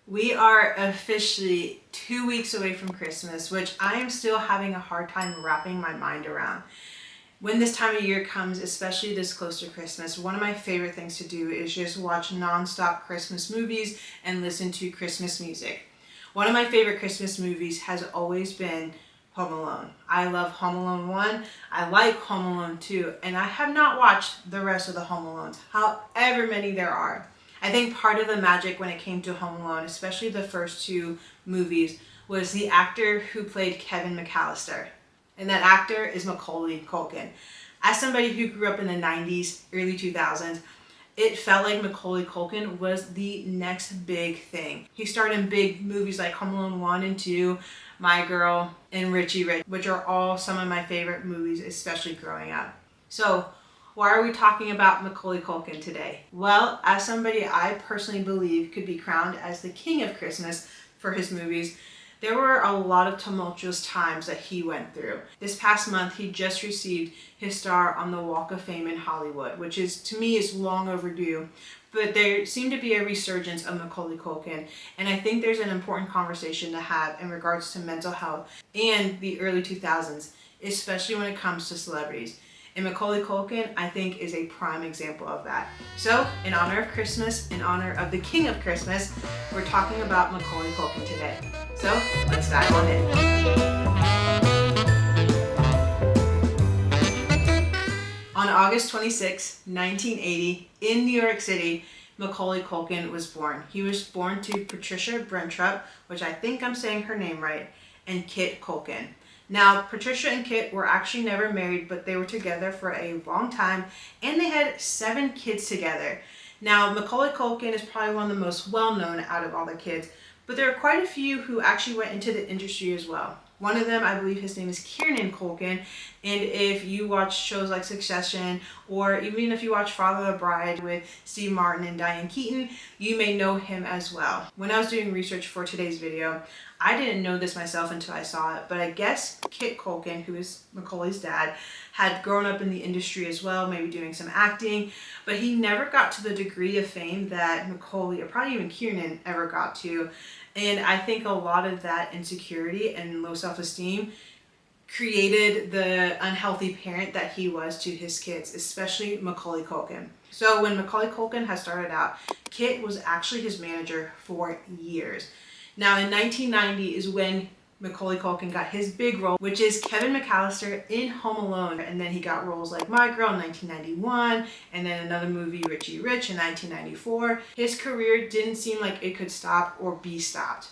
We are officially 2 weeks away from Christmas, which I am still having a hard time wrapping my mind around. When this time of year comes, especially this close to Christmas, one of my favorite things to do is just watch non-stop Christmas movies and listen to Christmas music. One of my favorite Christmas movies has always been Home Alone. I love Home Alone 1, I like Home Alone 2, and I have not watched the rest of the Home Alones, however many there are. I think part of the magic when it came to Home Alone, especially the first two movies, was the actor who played Kevin McAllister. And that actor is Macaulay Culkin. As somebody who grew up in the 90s, early 2000s, it felt like Macaulay Culkin was the next big thing. He starred in big movies like Home Alone 1 and 2, My Girl, and Richie Rich, which are all some of my favorite movies, especially growing up. So, why are we talking about Macaulay Culkin today? Well, as somebody I personally believe could be crowned as the king of Christmas for his movies, there were a lot of tumultuous times that he went through. This past month, he just received his star on the Walk of Fame in Hollywood, which is, to me, is long overdue. But there seemed to be a resurgence of Macaulay Culkin, and I think there's an important conversation to have in regards to mental health and the early 2000s, especially when it comes to celebrities. And Macaulay Culkin, I think, is a prime example of that. So, in honor of Christmas, in honor of the King of Christmas, we're talking about Macaulay Culkin today. So, let's dive on in. On August 26, 1980, in New York City, Macaulay Culkin was born. He was born to Patricia Brentrup, which I think I'm saying her name right, and Kit Culkin. Now, Patricia and Kit were actually never married, but they were together for a long time, and they had 7 kids together. Now, Macaulay Culkin is probably one of the most well-known out of all the kids, but there are quite a few who actually went into the industry as well. One of them, I believe his name is Kieran Culkin, and if you watch shows like Succession, or even if you watch Father of the Bride with Steve Martin and Diane Keaton, you may know him as well. When I was doing research for today's video, I didn't know this myself until I saw it, but I guess Kit Culkin, who is Macaulay's dad, had grown up in the industry as well, maybe doing some acting, but he never got to the degree of fame that Macaulay, or probably even Kieran, ever got to. And I think a lot of that insecurity and low self-esteem created the unhealthy parent that he was to his kids, especially Macaulay Culkin. So when Macaulay Culkin had started out, Kit was actually his manager for years. Now in 1990 is when Macaulay Culkin got his big role, which is Kevin McAllister in Home Alone. And then he got roles like My Girl in 1991, and then another movie, Richie Rich, in 1994. His career didn't seem like it could stop or be stopped.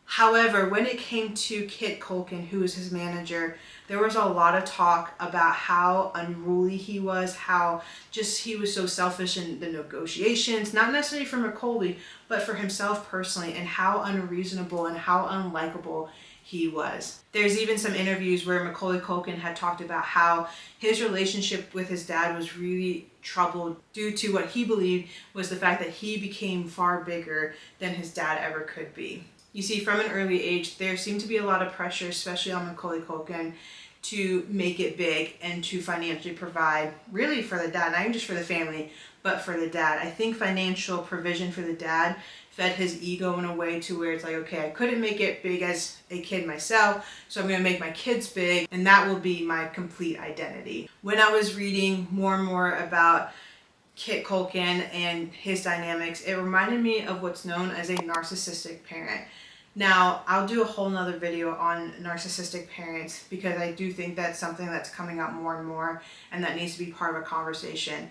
However, when it came to Kit Culkin, who was his manager, there was a lot of talk about how unruly he was, how just he was so selfish in the negotiations, not necessarily for Macaulay, but for himself personally, and how unreasonable and how unlikable he was. There's even some interviews where Macaulay Culkin had talked about how his relationship with his dad was really troubled due to what he believed was the fact that he became far bigger than his dad ever could be. You see, from an early age, there seemed to be a lot of pressure, especially on Macaulay Culkin, to make it big and to financially provide, really for the dad, not even just for the family, but for the dad. I think financial provision for the dad fed his ego in a way to where it's like, okay, I couldn't make it big as a kid myself, so I'm going to make my kids big, and that will be my complete identity. When I was reading more and more about Kit Culkin and his dynamics, it reminded me of what's known as a narcissistic parent. Now, I'll do a whole nother video on narcissistic parents because I do think that's something that's coming up more and more and that needs to be part of a conversation.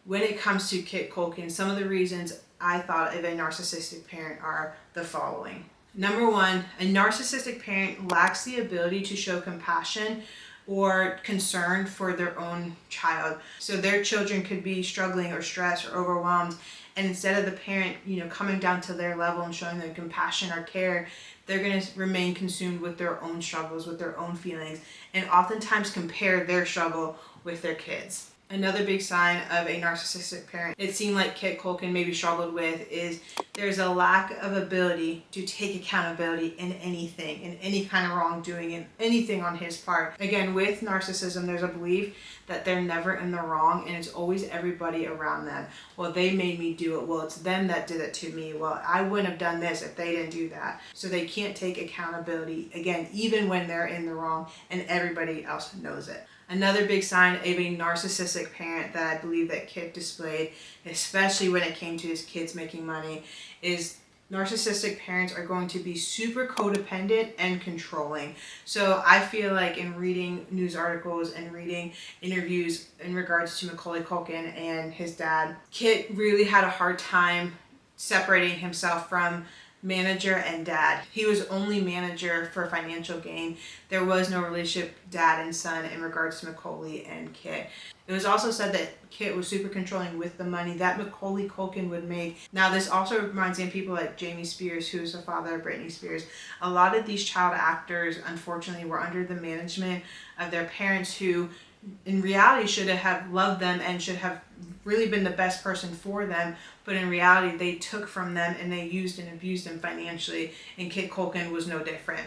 When it comes to Kit Culkin, some of the reasons I thought of a narcissistic parent are the following. Number one, a narcissistic parent lacks the ability to show compassion or concern for their own child. So their children could be struggling or stressed or overwhelmed, and instead of the parent, coming down to their level and showing them compassion or care, they're going to remain consumed with their own struggles, with their own feelings, and oftentimes compare their struggle with their kids. Another big sign of a narcissistic parent, it seemed like Kit Culkin maybe struggled with, is there's a lack of ability to take accountability in anything, in any kind of wrongdoing, in anything on his part. Again, with narcissism, there's a belief that they're never in the wrong and it's always everybody around them. Well, they made me do it. Well, it's them that did it to me. Well, I wouldn't have done this if they didn't do that. So they can't take accountability, again, even when they're in the wrong and everybody else knows it. Another big sign of a narcissistic parent that I believe that Kit displayed, especially when it came to his kids making money, is narcissistic parents are going to be super codependent and controlling. So I feel like in reading news articles and reading interviews in regards to Macaulay Culkin and his dad, Kit really had a hard time separating himself from manager and dad. He was only manager for financial gain. There was no relationship dad and son in regards to Macaulay and Kit. It was also said that Kit was super controlling with the money that Macaulay Culkin would make. Now, this also reminds me of people like Jamie Spears, who is the father of Britney Spears. A lot of these child actors, unfortunately, were under the management of their parents who in reality should have loved them and should have really been the best person for them, but in reality they took from them and they used and abused them financially, and Kit Culkin was no different.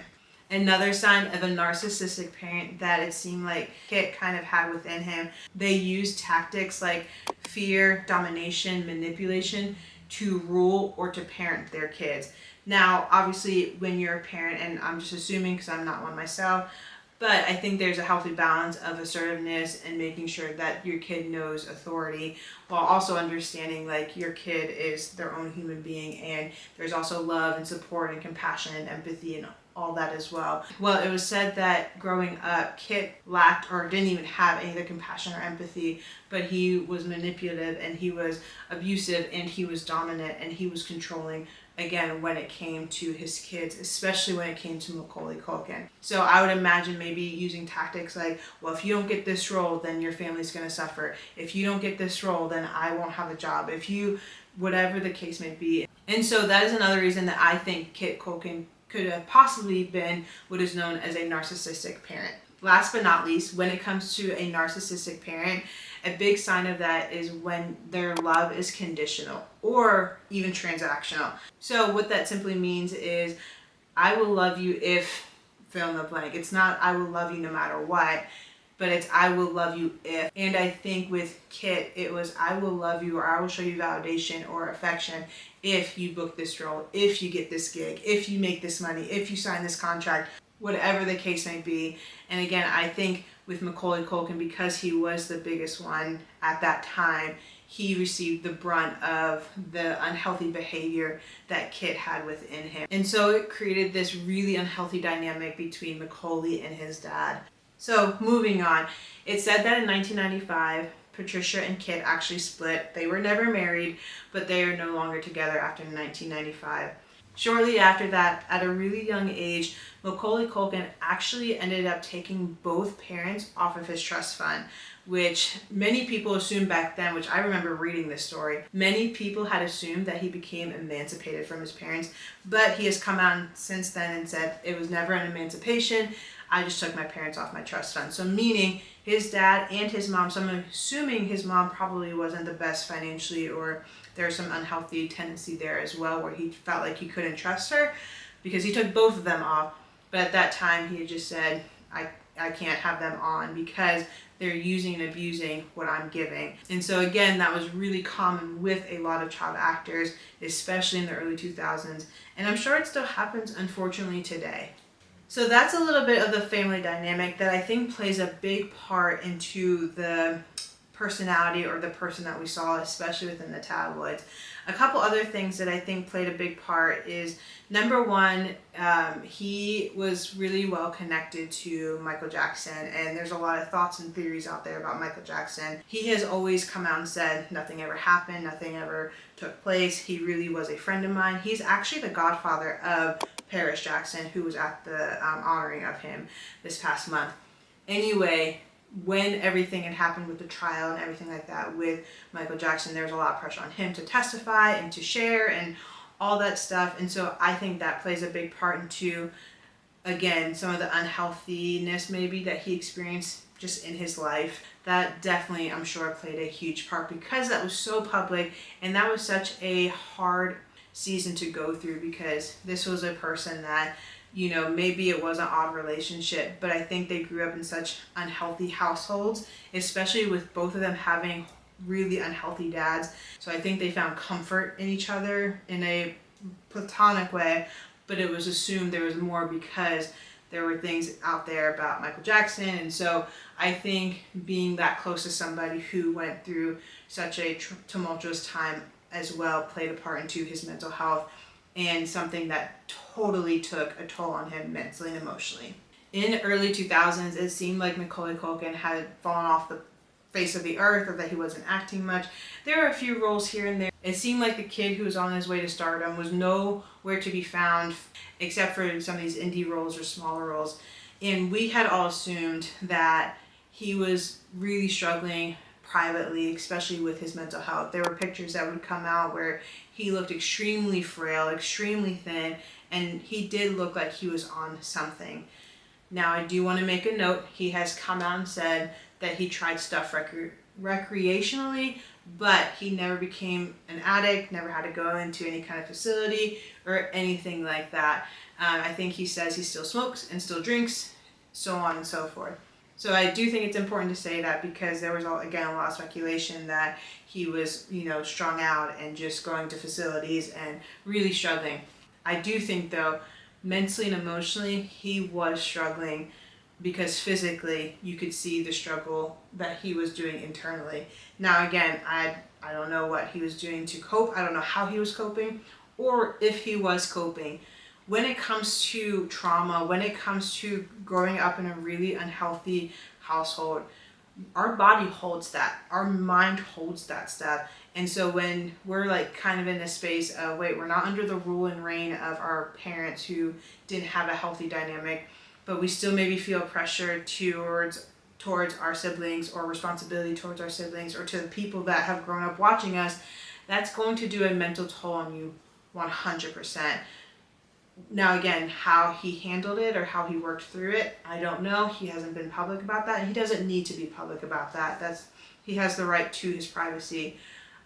Another sign of a narcissistic parent that it seemed like Kit kind of had within him, they used tactics like fear, domination, manipulation to rule or to parent their kids. Now, obviously, when you're a parent, and I'm just assuming because I'm not one myself, but I think there's a healthy balance of assertiveness and making sure that your kid knows authority while also understanding like your kid is their own human being, and there's also love and support and compassion and empathy and all that as well. Well, it was said that growing up, Kit lacked or didn't even have any of the compassion or empathy, but he was manipulative and he was abusive and he was dominant and he was controlling, again, when it came to his kids, especially when it came to Macaulay Culkin. So I would imagine maybe using tactics like, well, if you don't get this role, then your family's going to suffer. If you don't get this role, then I won't have a job. If you, whatever the case may be. And so that is another reason that I think Kit Culkin could have possibly been what is known as a narcissistic parent. Last but not least, when it comes to a narcissistic parent, a big sign of that is when their love is conditional or even transactional. So what that simply means is, I will love you if fill in the blank. It's not I will love you no matter what, but it's I will love you if. And I think with Kit, it was I will love you or I will show you validation or affection if you book this role, if you get this gig, if you make this money, if you sign this contract, whatever the case may be. And again, I think with Macaulay Culkin, because he was the biggest one at that time, he received the brunt of the unhealthy behavior that Kit had within him. And so it created this really unhealthy dynamic between Macaulay and his dad. So moving on, it said that in 1995, Patricia and Kit actually split. They were never married, but they are no longer together after 1995. Shortly after that, at a really young age, Macaulay Culkin actually ended up taking both parents off of his trust fund, which many people assumed back then, which I remember reading this story. Many people had assumed that he became emancipated from his parents, but he has come out since then and said it was never an emancipation. I just took my parents off my trust fund. So meaning his dad and his mom, so I'm assuming his mom probably wasn't the best financially, or there's some unhealthy tendency there as well where he felt like he couldn't trust her because he took both of them off. But at that time he had just said, I can't have them on because they're using and abusing what I'm giving. And so again, that was really common with a lot of child actors, especially in the early 2000s. And I'm sure it still happens, unfortunately, today. So that's a little bit of the family dynamic that I think plays a big part into the personality or the person that we saw, especially within the tabloids. A couple other things that I think played a big part is, number one, he was really well connected to Michael Jackson, and there's a lot of thoughts and theories out there about Michael Jackson. He has always come out and said nothing ever happened, nothing ever took place. He really was a friend of mine. He's actually the godfather of Paris Jackson, who was at the honoring of him this past month. Anyway, when everything had happened with the trial and everything like that with Michael Jackson, there was a lot of pressure on him to testify and to share and all that stuff. And so I think that plays a big part into, again, some of the unhealthiness maybe that he experienced just in his life. That definitely, I'm sure, played a huge part because that was so public and that was such a hard season to go through, because this was a person that, you know, maybe it was an odd relationship, but I think they grew up in such unhealthy households, especially with both of them having really unhealthy dads. So I think they found comfort in each other in a platonic way, but it was assumed there was more because there were things out there about Michael Jackson. And so I think being that close to somebody who went through such a tumultuous time as well played a part into his mental health, and something that totally took a toll on him mentally and emotionally. In the early 2000s, it seemed like Macaulay Culkin had fallen off the face of the earth, or that he wasn't acting much. There were a few roles here and there. It seemed like the kid who was on his way to stardom was nowhere to be found except for some of these indie roles or smaller roles. And we had all assumed that he was really struggling privately, especially with his mental health. There were pictures that would come out where he looked extremely frail, extremely thin, and he did look like he was on something. Now, I do want to make a note. He has come out and said that he tried stuff recreationally, but he never became an addict, never had to go into any kind of facility or anything like that. I think he says he still smokes and still drinks, so on and so forth. So I do think it's important to say that, because there was, again, a lot of speculation that he was, strung out and just going to facilities and really struggling. I do think, though, mentally and emotionally, he was struggling, because physically you could see the struggle that he was doing internally. Now, again, I don't know what he was doing to cope. I don't know how he was coping, or if he was coping. When it comes to trauma, when it comes to growing up in a really unhealthy household, our body holds that. Our mind holds that stuff. And so when we're like kind of in this space of, wait, we're not under the rule and reign of our parents who didn't have a healthy dynamic, but we still maybe feel pressure towards our siblings, or responsibility towards our siblings, or to the people that have grown up watching us, that's going to do a mental toll on you 100%. Now, again, how he handled it or how he worked through it, I don't know. He hasn't been public about that, and he doesn't need to be public about that. He has the right to his privacy.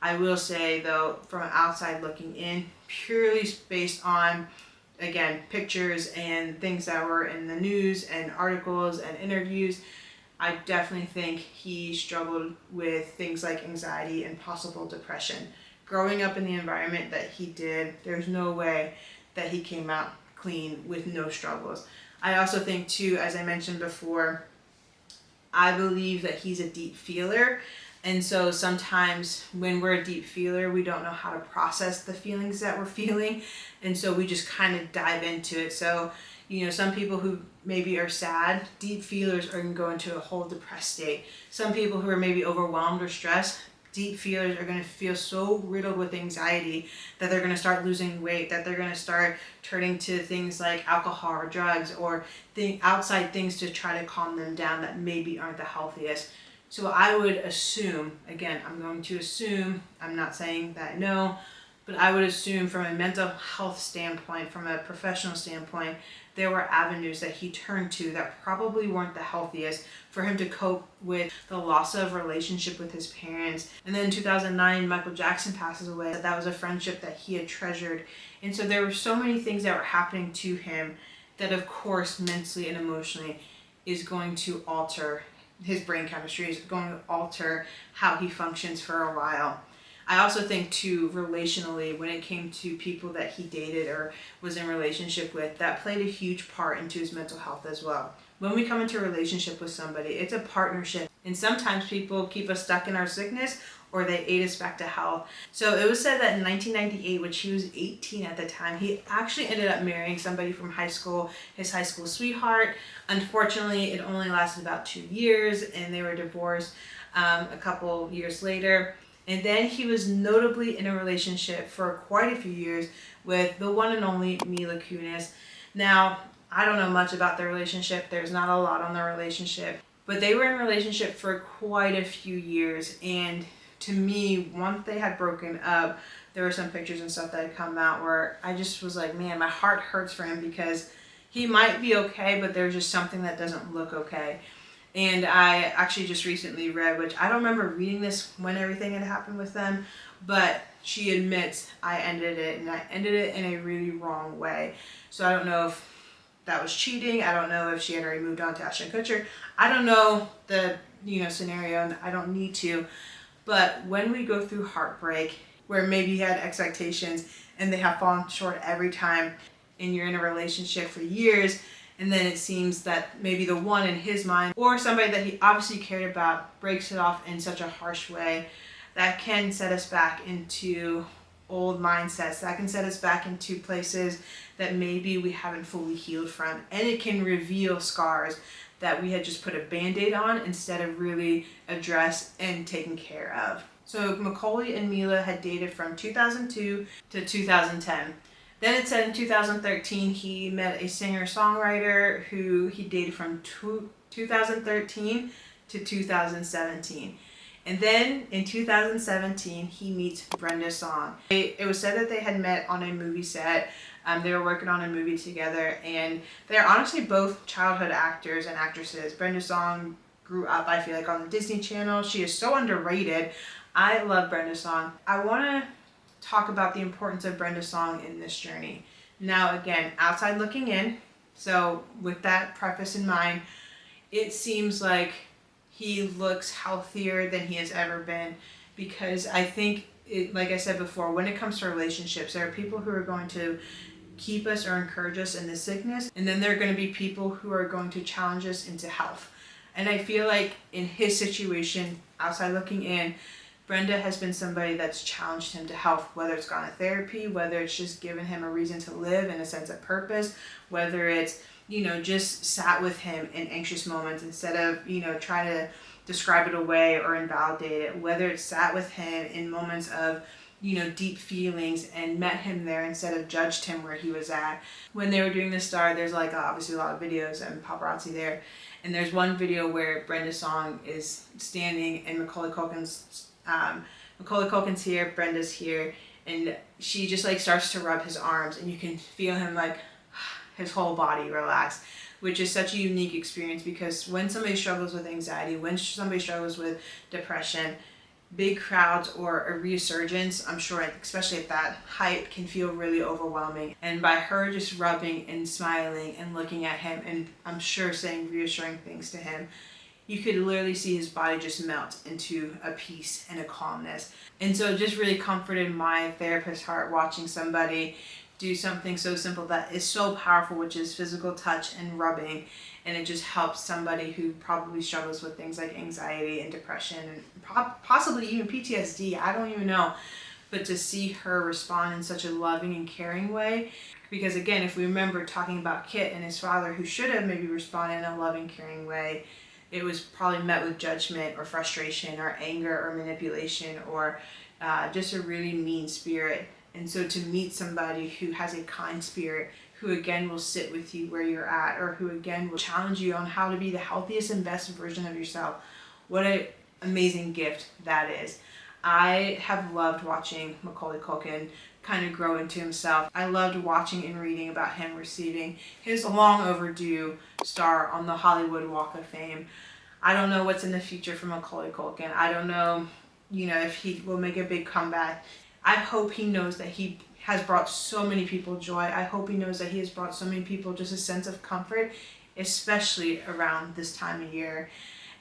I will say, though, from an outside looking in, purely based on, again, pictures and things that were in the news and articles and interviews, I definitely think he struggled with things like anxiety and possible depression. Growing up in the environment that he did, there's no way that he came out clean with no struggles. I also think, too, as I mentioned before, I believe that he's a deep feeler. And so sometimes when we're a deep feeler, we don't know how to process the feelings that we're feeling. And so we just kind of dive into it. So, some people who maybe are sad, deep feelers are going to go into a whole depressed state. Some people who are maybe overwhelmed or stressed, deep feelers are going to feel so riddled with anxiety that they're going to start losing weight, that they're going to start turning to things like alcohol or drugs, or outside things to try to calm them down that maybe aren't the healthiest. So I would assume, again, I'm going to assume, I'm not saying that no, but I would assume from a mental health standpoint, from a professional standpoint, there were avenues that he turned to that probably weren't the healthiest for him to cope with the loss of relationship with his parents. And then in 2009, Michael Jackson passes away. That was a friendship that he had treasured. And so there were so many things that were happening to him that, of course, mentally and emotionally is going to alter his brain chemistry, is going to alter how he functions for a while. I also think, too, relationally, when it came to people that he dated or was in relationship with, that played a huge part into his mental health as well. When we come into a relationship with somebody, it's a partnership. And sometimes people keep us stuck in our sickness, or they aid us back to health. So it was said that in 1998, which he was 18 at the time, he actually ended up marrying somebody from high school, his high school sweetheart. Unfortunately, it only lasted about 2 years, and they were divorced a couple years later. And then he was notably in a relationship for quite a few years with the one and only Mila Kunis. Now, I don't know much about their relationship. There's not a lot on their relationship. But they were in a relationship for quite a few years. And to me, once they had broken up, there were some pictures and stuff that had come out where I just was like, man, my heart hurts for him, because he might be okay, but there's just something that doesn't look okay. And I actually just recently read, which I don't remember reading this when everything had happened with them, but she admits, I ended it, and I ended it in a really wrong way. So I don't know if that was cheating. I don't know if she had already moved on to Ashton Kutcher. I don't know the scenario, and I don't need to. But when we go through heartbreak, where maybe you had expectations and they have fallen short every time, and you're in a relationship for years, and then it seems that maybe the one in his mind, or somebody that he obviously cared about, breaks it off in such a harsh way, that can set us back into old mindsets. That can set us back into places that maybe we haven't fully healed from. And it can reveal scars that we had just put a band-aid on instead of really addressed and taken care of. So Macaulay and Mila had dated from 2002 to 2010. Then it said in 2013 he met a singer-songwriter who he dated from 2013 to 2017. And then in 2017 he meets Brenda Song. It was said that they had met on a movie set. They were working on a movie together, and they're honestly both childhood actors and actresses. Brenda Song grew up, I feel like, on the Disney Channel. She is so underrated. I love Brenda Song. I want to talk about the importance of Brenda Song in this journey. Now, again, outside looking in, so with that preface in mind, it seems like he looks healthier than he has ever been, because I think, like I said before, when it comes to relationships, there are people who are going to keep us or encourage us in the sickness, and then there are going to be people who are going to challenge us into health. And I feel like in his situation, outside looking in, Brenda has been somebody that's challenged him to health, whether it's gone to therapy, whether it's just given him a reason to live and a sense of purpose, whether it's, just sat with him in anxious moments instead of, try to describe it away or invalidate it, whether it's sat with him in moments of, deep feelings and met him there instead of judged him where he was at. When they were doing the Star, there's obviously a lot of videos and paparazzi there. And there's one video where Brenda Song is standing and Macaulay Culkin's here, Brenda's here, and she just starts to rub his arms, and you can feel him his whole body relax, which is such a unique experience, because when somebody struggles with anxiety, when somebody struggles with depression, big crowds or a resurgence, I'm sure, especially at that height, can feel really overwhelming. And by her just rubbing and smiling and looking at him, and I'm sure saying reassuring things to him, you could literally see his body just melt into a peace and a calmness. And so it just really comforted my therapist's heart watching somebody do something so simple that is so powerful, which is physical touch and rubbing. And it just helps somebody who probably struggles with things like anxiety and depression and possibly even PTSD. I don't even know. But to see her respond in such a loving and caring way, because again, if we remember talking about Kit and his father, who should have maybe responded in a loving, caring way, it was probably met with judgment or frustration or anger or manipulation or just a really mean spirit. And so to meet somebody who has a kind spirit, who again will sit with you where you're at, or who again will challenge you on how to be the healthiest and best version of yourself, what an amazing gift that is. I have loved watching Macaulay Culkin kind of grow into himself. I loved watching and reading about him receiving his long overdue star on the Hollywood Walk of Fame. I don't know what's in the future for Macaulay Culkin. I don't know, if he will make a big comeback. I hope he knows that he has brought so many people joy. I hope he knows that he has brought so many people just a sense of comfort, especially around this time of year.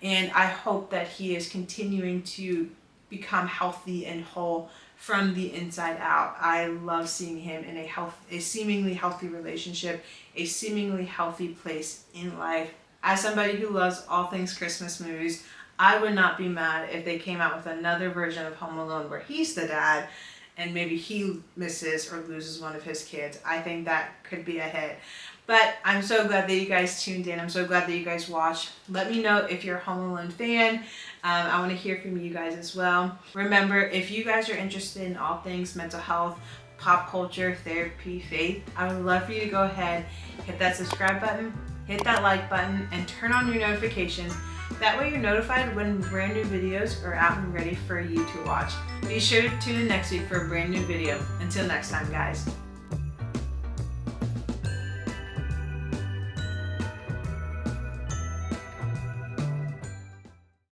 And I hope that he is continuing to become healthy and whole from the inside out. I love seeing him in a seemingly healthy relationship, a seemingly healthy place in life. As somebody who loves all things Christmas movies, I would not be mad if they came out with another version of Home Alone where he's the dad and maybe he misses or loses one of his kids. I think that could be a hit. But I'm so glad that you guys tuned in. I'm so glad that you guys watched. Let me know if you're a Home Alone fan. I want to hear from you guys as well. Remember, if you guys are interested in all things mental health, pop culture, therapy, faith, I would love for you to go ahead, hit that subscribe button, hit that like button, and turn on your notifications. That way you're notified when brand new videos are out and ready for you to watch. Be sure to tune in next week for a brand new video. Until next time, guys.